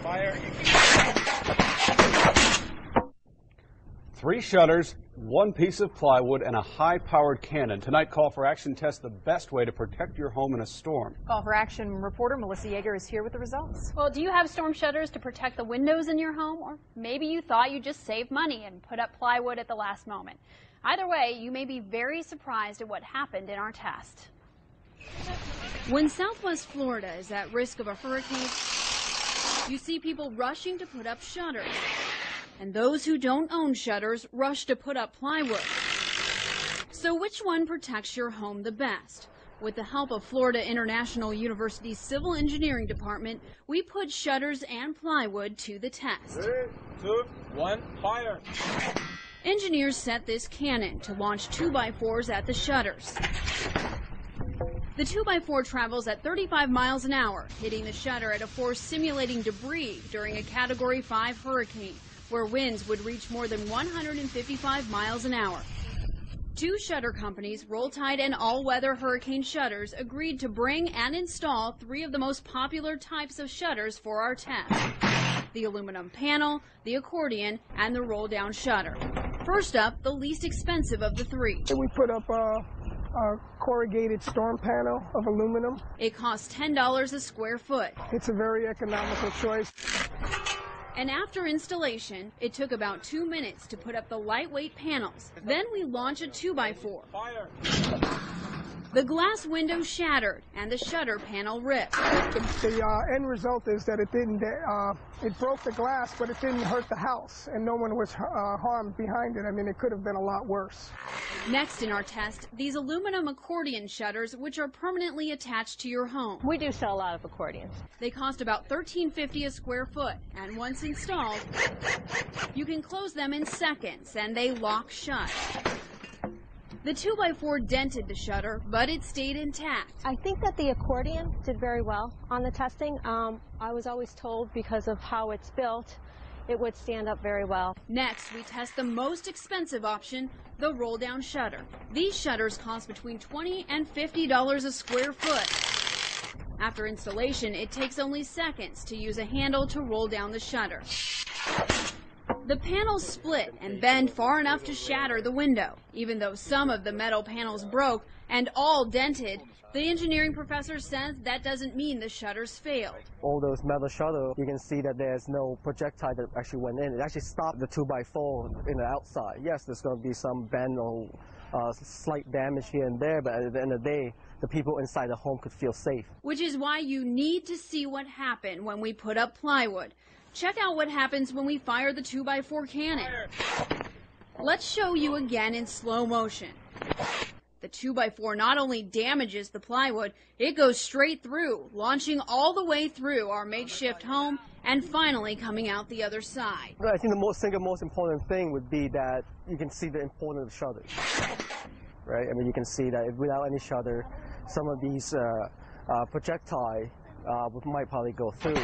Fire. 3 shutters, 1 piece of plywood, and a high-powered cannon. Tonight, Call for Action tests the best way to protect your home in a storm. Call for Action reporter Melissa Yeager is here with the results. Well, do you have storm shutters to protect the windows in your home? Or maybe you thought you just saved money and put up plywood at the last moment. Either way, you may be very surprised at what happened in our test. When Southwest Florida is at risk of a hurricane, you see people rushing to put up shutters. And those who don't own shutters rush to put up plywood. So which one protects your home the best? With the help of Florida International University's Civil Engineering Department, we put shutters and plywood to the test. 3, 2, 1, fire. Engineers set this cannon to launch 2x4s at the shutters. The 2x4 travels at 35 miles an hour, hitting the shutter at a force simulating debris during a Category 5 hurricane, where winds would reach more than 155 miles an hour. 2 shutter companies, Roll Tide and All Weather Hurricane Shutters, agreed to bring and install 3 of the most popular types of shutters for our test: the aluminum panel, the accordion, and the roll-down shutter. First up, the least expensive of the 3. We put up a corrugated storm panel of aluminum. It costs $10 a square foot. It's a very economical choice. And after installation, it took about 2 minutes to put up the lightweight panels. Then we launch a 2x4. Fire. The glass window shattered and the shutter panel ripped. The end result is that it didn't, it broke the glass, but it didn't hurt the house, and no one was harmed behind it. I mean, it could have been a lot worse. Next in our test, these aluminum accordion shutters, which are permanently attached to your home. We do sell a lot of accordions. They cost about $13.50 a square foot, and once installed, you can close them in seconds, and they lock shut. The 2x4 dented the shutter, but it stayed intact. I think that the accordion did very well on the testing. I was always told, because of how it's built, it would stand up very well. Next, we test the most expensive option, the roll-down shutter. These shutters cost between $20 and $50 a square foot. After installation, it takes only seconds to use a handle to roll down the shutter. The panels split and bend far enough to shatter the window. Even though some of the metal panels broke and all dented, the engineering professor says that doesn't mean the shutters failed. All those metal shutters, you can see that there's no projectile that actually went in. It actually stopped the 2x4 in the outside. Yes, there's going to be some bend or slight damage here and there, but at the end of the day, the people inside the home could feel safe. Which is why you need to see what happened when we put up plywood. Check out what happens when we fire the 2x4 cannon. Let's show you again in slow motion. The 2x4 not only damages the plywood, it goes straight through, launching all the way through our makeshift home and finally coming out the other side. I think the single most important thing would be that you can see the importance of shutters. Right? I mean, you can see that without any shutter, some of these projectiles might probably go through.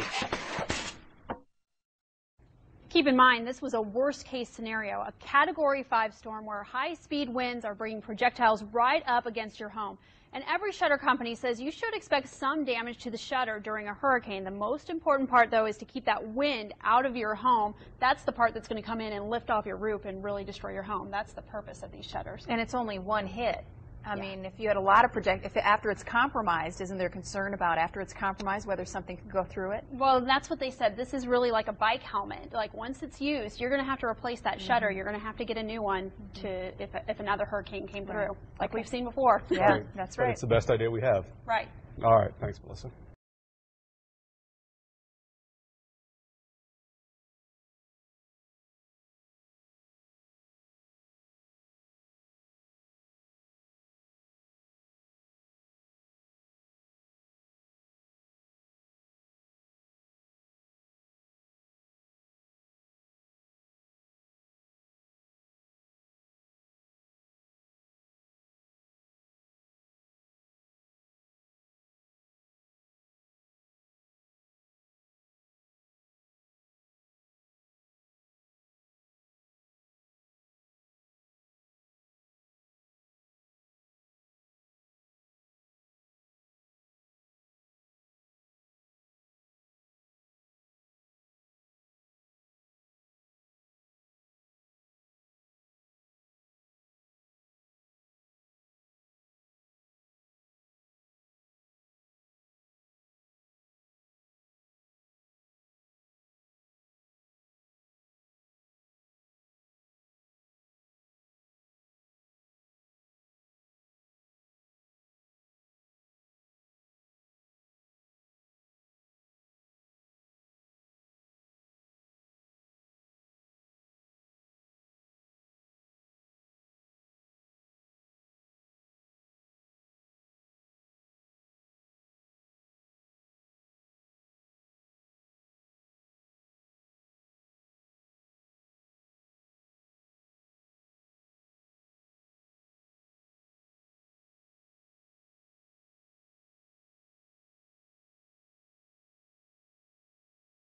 Keep in mind, this was a worst-case scenario, a Category 5 storm where high-speed winds are bringing projectiles right up against your home. And every shutter company says you should expect some damage to the shutter during a hurricane. The most important part, though, is to keep that wind out of your home. That's the part that's going to come in and lift off your roof and really destroy your home. That's the purpose of these shutters. And it's only one hit. I mean, if you had a lot of after it's compromised, isn't there concern about after it's compromised whether something could go through it? Well, that's what they said. This is really like a bike helmet. Like, once it's used, you're going to have to replace that shutter. You're going to have to get a new one if another hurricane came through, like we've seen before. Yeah, that's right. But it's the best idea we have. Right. All right. Thanks, Melissa.